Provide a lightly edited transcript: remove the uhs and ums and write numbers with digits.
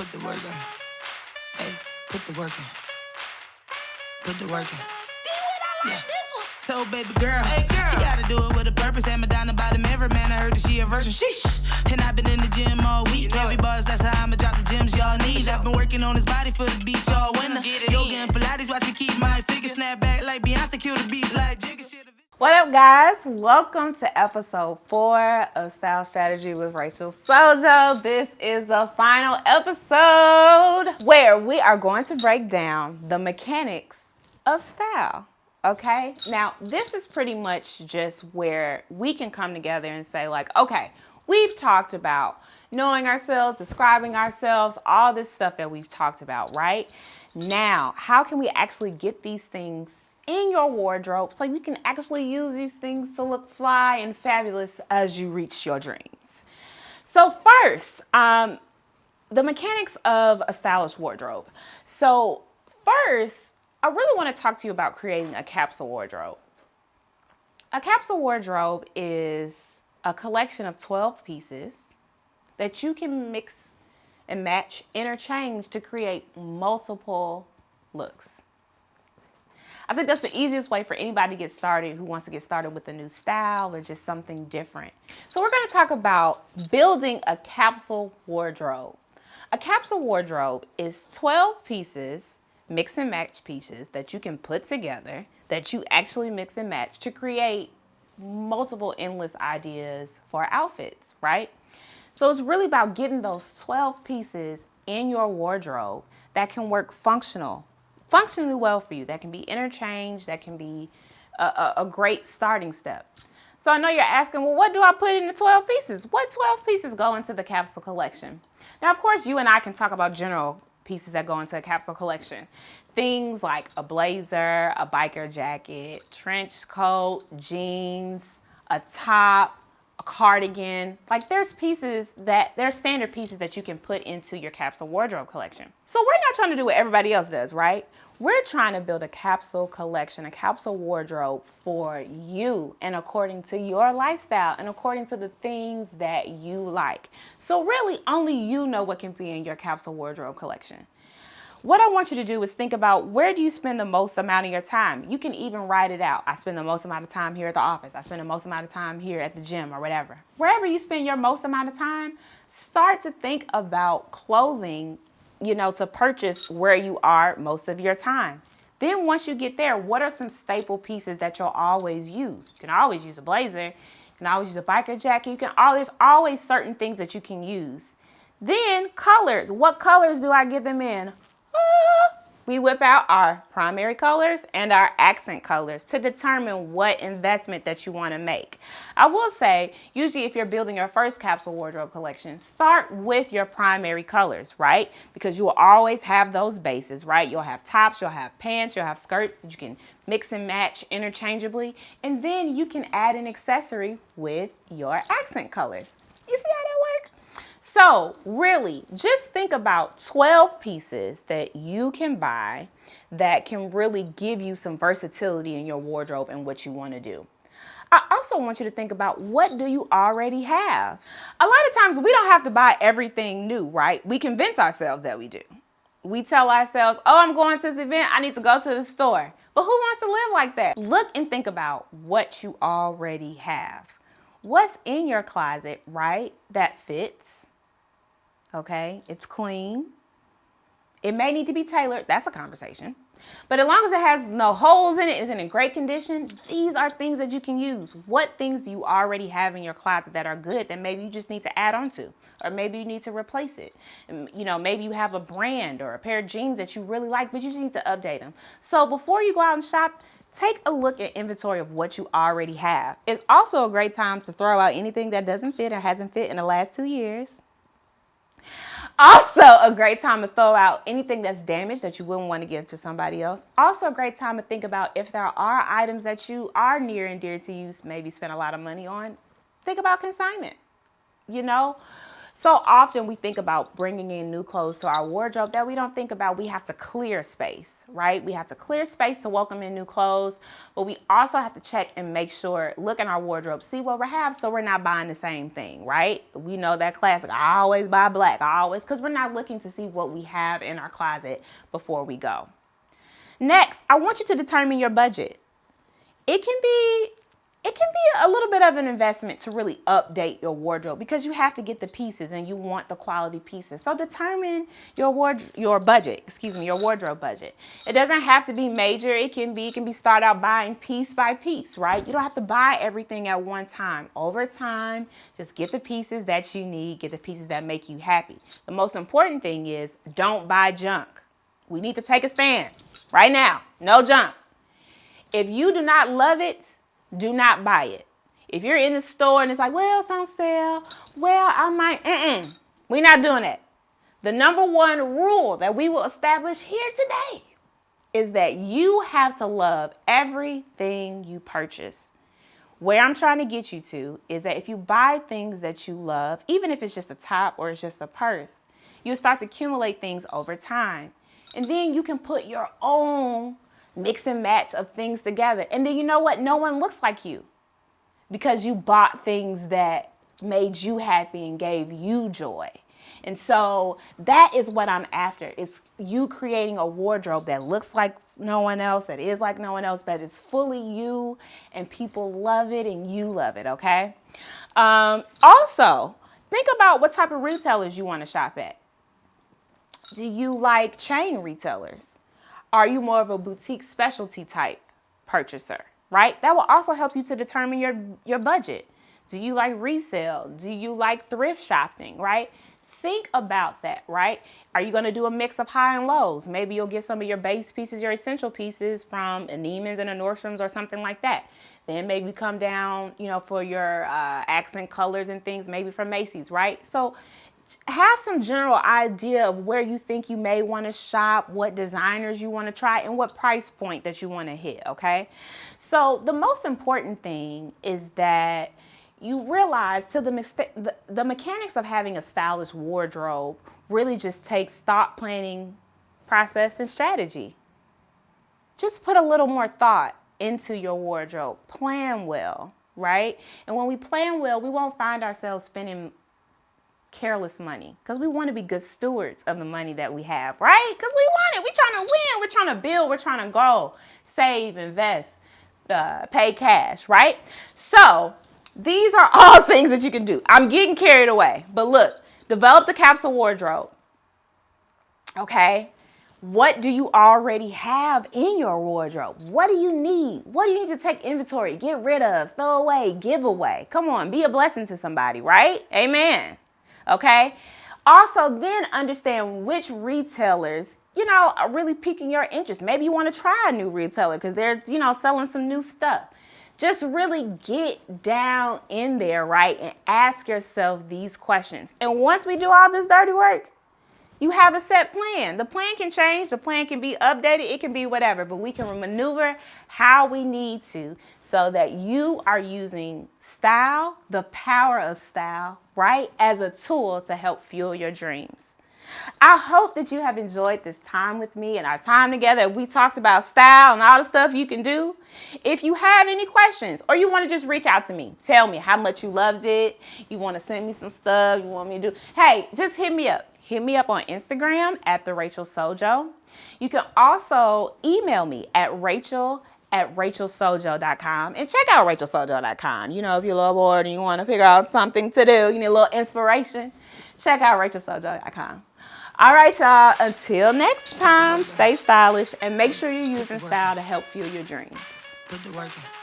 Put the work in. Hey, put the work in. Put the work in. Yeah. Told baby girl, hey girl, she gotta do it with a purpose. Hammer down the bottom every man. I heard that she a virgin. Sheesh. And I've been in the gym all week. Heavy bars, that's how I'ma drop the gems y'all need. I've been working on his body for the beach all winter. Yoga and Pilates, watch me keep my figure snap back like Beyonce, kill the beats like Jigga shit. What up, guys? Welcome to episode 4 of Style Strategy with Rachel Sojo. This is the final episode where we are going to break down the mechanics of style. Okay, now this is pretty much just where we can come together and say, like, okay, we've talked about knowing ourselves, describing ourselves, all this stuff that we've talked about, right? Now, how can we actually get these things in your wardrobe so you can actually use these things to look fly and fabulous as you reach your dreams? So first, the mechanics of a stylish wardrobe. So first, I really want to talk to you about creating a capsule wardrobe. A capsule wardrobe is a collection of 12 pieces that you can mix and match, interchange to create multiple looks. I think that's the easiest way for anybody to get started who wants to get started with a new style or just something different. So we're going to talk about building a capsule wardrobe. A capsule wardrobe is 12 pieces, mix and match pieces that you can put together, that you actually mix and match to create multiple endless ideas for outfits, right? So it's really about getting those 12 pieces in your wardrobe that can work functionally well for you, that can be interchanged, that can be a great starting step. So I know you're asking, well, what do I put in the 12 pieces? What 12 pieces go into the capsule collection? Now, of course, you and I can talk about general pieces that go into a capsule collection. Things like a blazer, a biker jacket, trench coat, jeans, a top, a cardigan. Like there's standard pieces that you can put into your capsule wardrobe collection. So we're not trying to do what everybody else does, right? We're trying to build a capsule collection, a capsule wardrobe for you and according to your lifestyle and according to the things that you like. So really only you know what can be in your capsule wardrobe collection. What I want you to do is think about, where do you spend the most amount of your time? You can even write it out. I spend the most amount of time here at the office. I spend the most amount of time here at the gym or whatever. Wherever you spend your most amount of time, start to think about clothing, to purchase where you are most of your time. Then once you get there, what are some staple pieces that you'll always use? You can always use a blazer. You can always use a biker jacket. There's always certain things that you can use. Then colors. What colors do I get them in? We whip out our primary colors and our accent colors to determine what investment that you want to make. I will say, usually if you're building your first capsule wardrobe collection, start with your primary colors, right? Because you will always have those bases, right? You'll have tops, you'll have pants, you'll have skirts that you can mix and match interchangeably. And then you can add an accessory with your accent colors. You see how that works? So really, just think about 12 pieces that you can buy that can really give you some versatility in your wardrobe and what you want to do. I also want you to think about, what do you already have? A lot of times we don't have to buy everything new, right? We convince ourselves that we do. We tell ourselves, oh, I'm going to this event, I need to go to the store. But who wants to live like that? Look and think about what you already have. What's in your closet, right, that fits? Okay, it's clean. It may need to be tailored. That's a conversation. But as long as it has no holes in it, it's in great condition, these are things that you can use. What things do you already have in your closet that are good that maybe you just need to add on to? Or maybe you need to replace it. Maybe you have a brand or a pair of jeans that you really like, but you just need to update them. So before you go out and shop, take a look at inventory of what you already have. It's also a great time to throw out anything that doesn't fit or hasn't fit in the last 2 years. Also a great time to throw out anything that's damaged that you wouldn't want to give to somebody else. Also a great time to think about, if there are items that you are near and dear to you, maybe spend a lot of money on, think about consignment. So often we think about bringing in new clothes to our wardrobe that we don't think about we have to clear space, right? We have to clear space to welcome in new clothes, but we also have to check and make sure, look in our wardrobe, see what we have so we're not buying the same thing, right? We know that classic, I always buy black, because we're not looking to see what we have in our closet before we go. Next, I want you to determine your budget. It can be a little bit of an investment to really update your wardrobe because you have to get the pieces and you want the quality pieces. So determine your wardrobe budget. It doesn't have to be major. It can be start out buying piece by piece, right? You don't have to buy everything at one time. Over time, just get the pieces that you need, get the pieces that make you happy. The most important thing is don't buy junk. We need to take a stand right now. No junk. If you do not love it, do not buy it. If you're in the store and it's like, well, it's on sale, well, I might, we're not doing that. The number one rule that we will establish here today is that you have to love everything you purchase. Where I'm trying to get you to is that if you buy things that you love, even if it's just a top or it's just a purse, you'll start to accumulate things over time. And then you can put your own mix and match of things together. And then you know what? No one looks like you because you bought things that made you happy and gave you joy. And so that is what I'm after. It's you creating a wardrobe that looks like no one else, that is like no one else, but it's fully you and people love it and you love it, okay? Also, think about what type of retailers you want to shop at. Do you like chain retailers? Are you more of a boutique specialty type purchaser, right? That will also help you to determine your budget. Do you like resale? Do you like thrift shopping, right? Think about that, right? Are you going to do a mix of high and lows? Maybe you'll get some of your base pieces, your essential pieces from a Neiman's and a Nordstrom's or something like that. Then maybe come down, for your accent colors and things, maybe from Macy's, right? So have some general idea of where you think you may want to shop, what designers you want to try, and what price point that you want to hit, okay? So the most important thing is that you realize the mechanics of having a stylish wardrobe really just takes thought, planning, process, and strategy. Just put a little more thought into your wardrobe. Plan well, right? And when we plan well, we won't find ourselves spending careless money because we want to be good stewards of the money that we have, right? Because we want it. We're trying to win. We're trying to build. We're trying to grow, save, invest, pay cash, right? So these are all things that you can do. I'm getting carried away, but look, develop the capsule wardrobe. Okay. What do you already have in your wardrobe? What do you need? What do you need to take inventory, get rid of, throw away, give away? Come on, be a blessing to somebody, right? Amen. Okay. Also, then understand which retailers, are really piquing your interest. Maybe you want to try a new retailer because they're, selling some new stuff. Just really get down in there, right? And ask yourself these questions. And once we do all this dirty work, you have a set plan. The plan can change. The plan can be updated. It can be whatever, but we can maneuver how we need to so that you are using style, the power of style, right, as a tool to help fuel your dreams. I hope that you have enjoyed this time with me and our time together. We talked about style and all the stuff you can do. If you have any questions or you want to just reach out to me, tell me how much you loved it. You want to send me some stuff you want me to do. Hey, just hit me up. Hit me up on Instagram at @RachelSojo. You can also email me at rachel@rachelsojo.com and check out rachelsojo.com. If you're a little bored and you want to figure out something to do, you need a little inspiration, check out rachelsojo.com. All right, y'all. Until next time, stay stylish and make sure you're using style to help fuel your dreams. Put the work in.